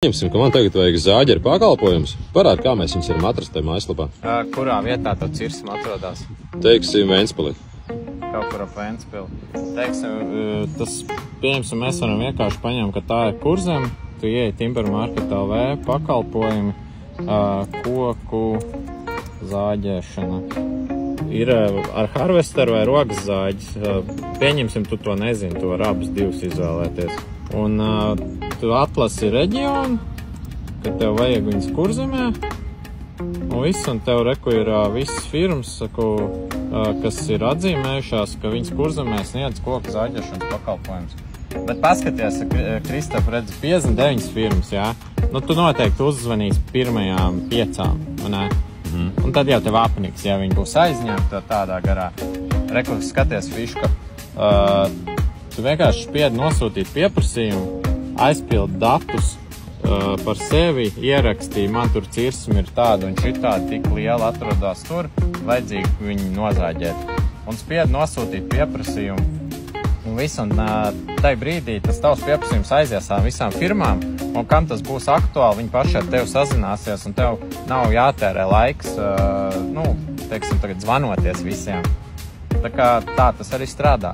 Ņemsim, ka man tagad vajag zāģeru pakalpojumus. Parād, kā mēs viņus varam atrast tajā mājaslapā. Kurā vietā to cirsim atrodas? Teiksim, Ventspilī. Kaut kur ap Ventspili. Teiksim, tas pieņemsim, mēs varam vienkārši paņemt, ka tā ir Kurzeme. Tu ieej Timbermarket LV pakalpojumi, koku zāģēšana. Ir ar harvesteru vai rokas zāģis. Pieņemsim, tu to nezini, tu var abas divas izvēlēties. Un tu atlasi reģionu, kad tev vajag viņas Kurzemē. Un viss, un tev reku ir visas firmas, kas ir atzīmējušās, ka viņas Kurzemē sniedz koku zāģēšanas pakalpojumus. Bet paskaties, Kristap, redzi, 59 firmas, jā? Nu, tu noteikti uzzvanīsi pirmajām 5, ne? Un tad jau tev apniks, ja viņi būs aizņemti tādā garā. Reku, skaties fiška, tu vienkārši spiedi nosūtīt pieprasījumu, aizpild datus par sevi, ierakstīja, man tur cirsmi ir tāda un šitāda, tik liela atrodās tur, vajadzīgi viņu nozāģēt. Un spiedi nosūtīt pieprasījumu. Un viss, un tai brīdī tas tavs pieprasījums aizies ar visām firmām, un kam tas būs aktuāli, viņi paši ar tevi sazināsies, un tev nav jātērē laiks, teiksim, tagad zvanoties visiem. Tā kā tā tas arī strādā.